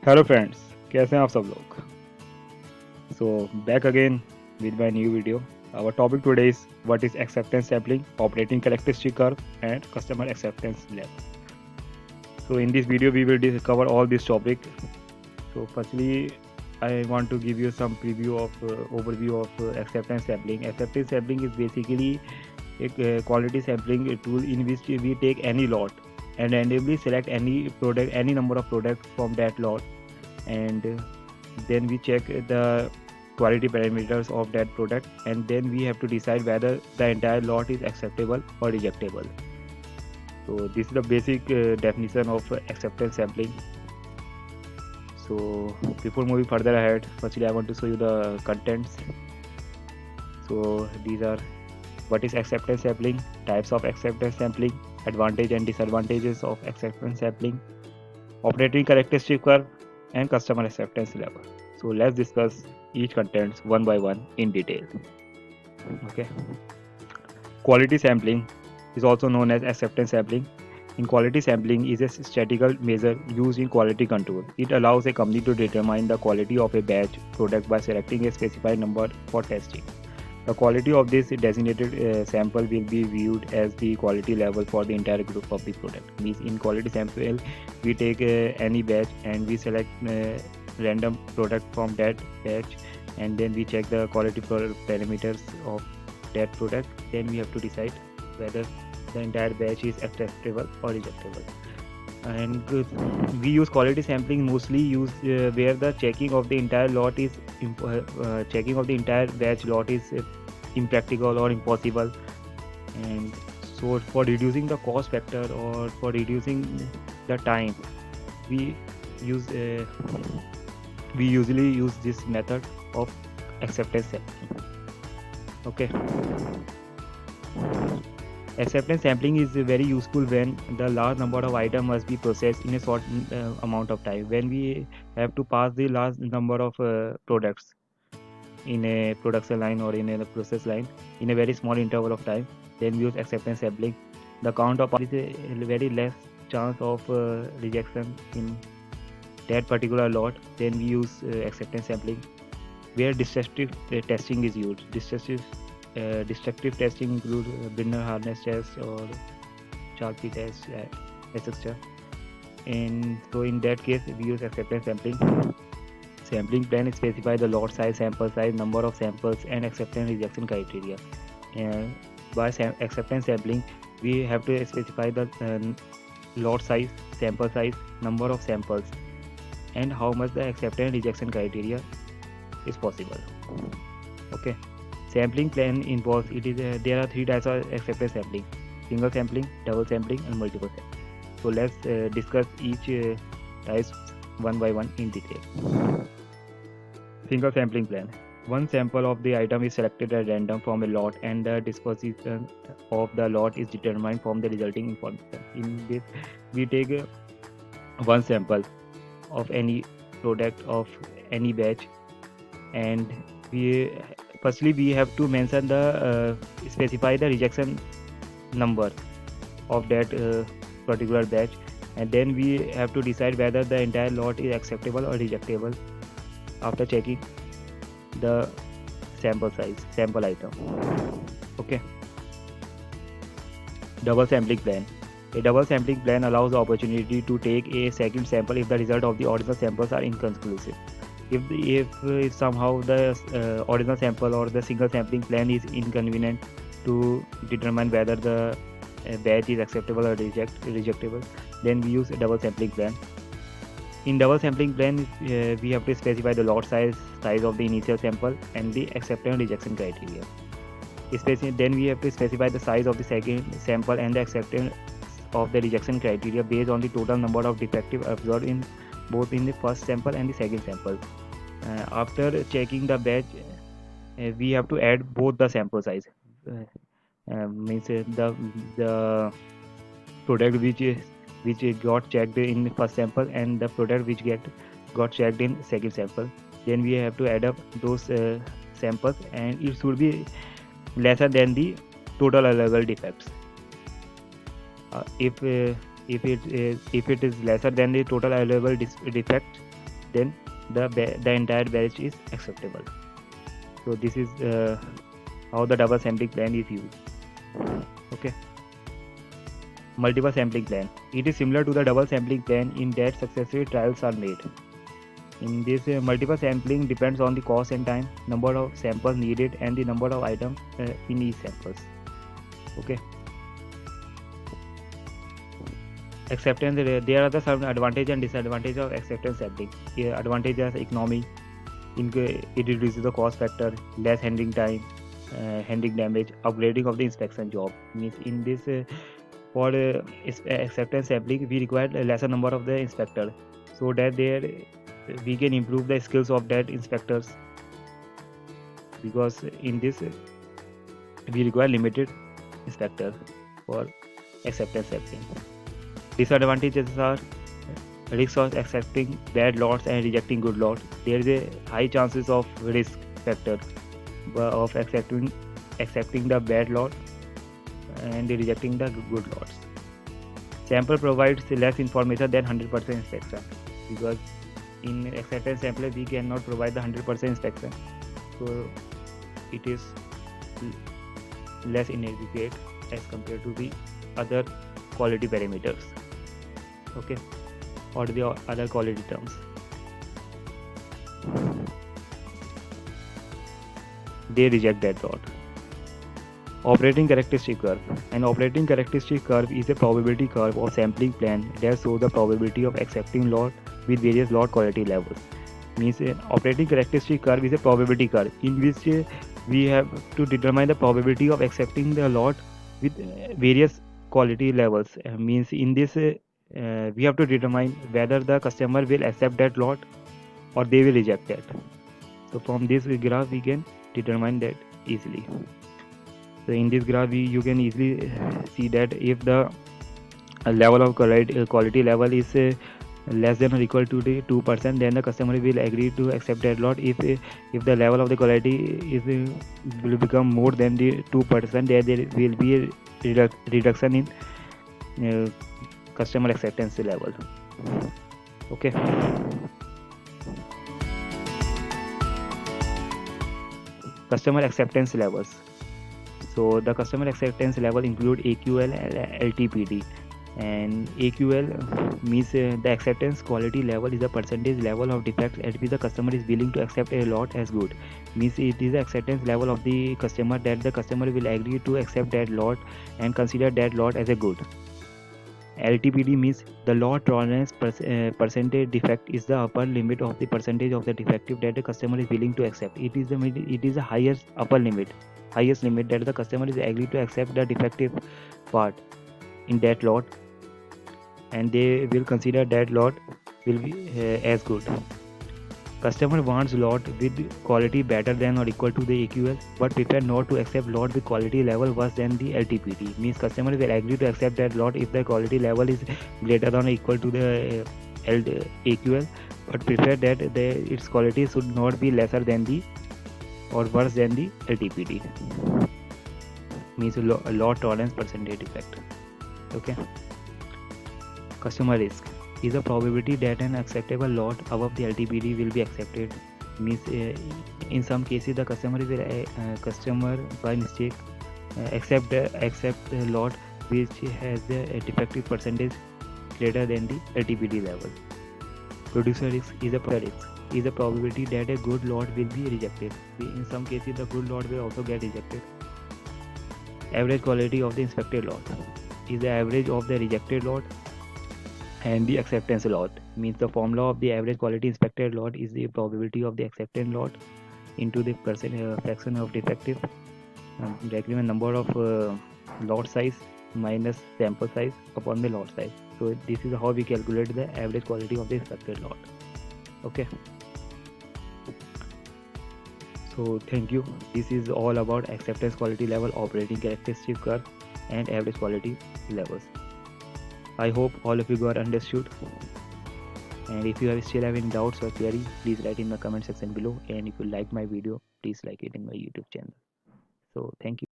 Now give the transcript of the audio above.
Hello friends, कैसे हैं आप सब लोग। So back again with my new video. Our topic today is what is acceptance sampling, operating characteristic curve, and customer acceptance level. So in this video we will cover all this topic. So firstly, I want to give you some preview of overview of acceptance sampling. Acceptance sampling is basically a quality sampling tool in which we take any lot and randomly select any product, any number of products from that lot, and then we check the quality parameters of that product, and then we have to decide whether the entire lot is acceptable or rejectable. So this is the basic definition of acceptance sampling. So before moving further ahead, firstly I want to show you the contents. So these are what is acceptance sampling, types of acceptance sampling, advantage and disadvantages of acceptance sampling, operating characteristic curve, and customer acceptance level. So let's discuss each contents one by one in detail. Okay. Quality sampling is also known as acceptance sampling. In quality sampling is a statistical measure used in quality control. It allows a company to determine the quality of a batch product by selecting a specified number for testing. The quality of this designated sample will be viewed as the quality level for the entire group of the product. Means in quality sample, we take any batch and we select random product from that batch, and then we check the quality parameters of that product. Then we have to decide whether the entire batch is acceptable or rejectable. And we use quality sampling mostly used where the checking of the entire lot is checking of the entire batch lot is impractical or impossible. And so for reducing the cost factor or for reducing the time, we use we usually use this method of acceptance sampling. Okay. Acceptance sampling is very useful when the large number of items must be processed in a short amount of time. When we have to pass the large number of products in a production line or in a process line in a very small interval of time, then we use acceptance sampling. The count of is a very less chance of rejection in that particular lot. Then we use acceptance sampling. Where destructive testing is used. Destructive testing include Binder harness test or Sharpie test, etc. And so in that case, we use acceptance sampling. Sampling plan specify the lot size, sample size, number of samples, and acceptance rejection criteria. And by acceptance sampling, we have to specify the lot size, sample size, number of samples, and how much the acceptance rejection criteria is possible. Okay. Sampling plan involves there are three types of acceptance sampling: single sampling, double sampling, and multiple sampling. So let's discuss each types one by one in detail. Single sampling plan. One sample of the item is selected at random from a lot, and the disposition of the lot is determined from the resulting information. In this, we take one sample of any product of any batch, and we have to mention the specify the rejection number of that particular batch, and then we have to decide whether the entire lot is acceptable or rejectable after checking the sample item. Okay. Double sampling plan. A double sampling plan allows the opportunity to take a second sample if the result of the original samples are inconclusive. If somehow the original sample or the single sampling plan is inconvenient to determine whether the batch is acceptable or rejectable, then we use a double sampling plan. In double sampling plan, we have to specify the lot size of the initial sample, and the acceptance rejection criteria. Then we have to specify the size of the second sample and the acceptance of the rejection criteria based on the total number of defectives observed in both in the first sample and the second sample. After checking the batch, we have to add both the sample size. Means the product which got checked in the first sample and the product which got checked in second sample. Then we have to add up those samples, and it should be lesser than the total available defects. If it is lesser than the total available defect, then the entire batch is acceptable. So this is how the double sampling plan is used. Okay. Multiple sampling plan. It is similar to the double sampling plan in that successive trials are made. In this, multiple sampling depends on the cost and time, number of samples needed, and the number of items in each samples. Okay. Acceptance. There are some advantage and disadvantage of acceptance sampling. Advantage is economy. It reduces the cost factor, less handling time, handling damage, upgrading of the inspection job. Means in this, for acceptance sampling, we require a lesser number of the inspector, so that we can improve the skills of that inspectors, because in this we require limited inspector for acceptance sampling. Disadvantages are risk of accepting bad lots and rejecting good lots. There is a high chances of risk factor of accepting the bad lot and rejecting the good lots. Sample provides less information than 100% inspection, because in acceptance sample we cannot provide the 100% inspection, so it is less inadequate as compared to the other quality parameters. Okay, or the other quality terms. They reject that lot. Operating characteristic curve. An operating characteristic curve is a probability curve of sampling plan that shows the probability of accepting lot with various lot quality levels. Means an operating characteristic curve is a probability curve in which we have to determine the probability of accepting the lot with various quality levels. Means in this we have to determine whether the customer will accept that lot or they will reject that. So from this graph we can determine that easily. So in this graph you can easily see that if the level of quality level is less than or equal to the 2%, then the customer will agree to accept that lot. If the level of the quality is will become more than the 2%, then there will be a reduction in customer acceptance level. Okay. Customer acceptance levels. So the customer acceptance level include AQL and LTPD. And AQL means the acceptance quality level is the percentage level of defects at which the customer is willing to accept a lot as good. Means it is the acceptance level of the customer that the customer will agree to accept that lot and consider that lot as a good. LTPD means the lot tolerance percentage defect is the upper limit of the percentage of the defective that the customer is willing to accept. It is the highest upper limit, highest limit that the customer is agree to accept the defective part in that lot, and they will consider that lot will be as good. Customer wants lot with quality better than or equal to the AQL, but prefer not to accept lot with quality level worse than the LTPD. Means customer will agree to accept that lot if the quality level is greater than or equal to the AQL, but prefer that its quality should not be lesser than the or worse than the LTPD. Means lot tolerance percentage defect. Okay. Customer risk is a probability that an acceptable lot above the LTPD will be accepted. Means in some cases the customer by mistake accept a lot which has a defective percentage greater than the LTPD level. Producer risk is a probability that a good lot will be rejected. In some cases the good lot will also get rejected. Average quality of the inspected lot is the average of the rejected lot and the acceptance lot. Means the formula of the average quality inspected lot is the probability of the acceptance lot into the fraction of defective, decrement number of lot size minus sample size upon the lot size. So this is how we calculate the average quality of the inspected lot. Okay. So thank you. This is all about acceptance quality level, operating characteristic curve, and average quality levels. I hope all of you got understood. And if you still have any doubts or query, please write in the comment section below. And if you like my video, please like it in my YouTube channel. So thank you.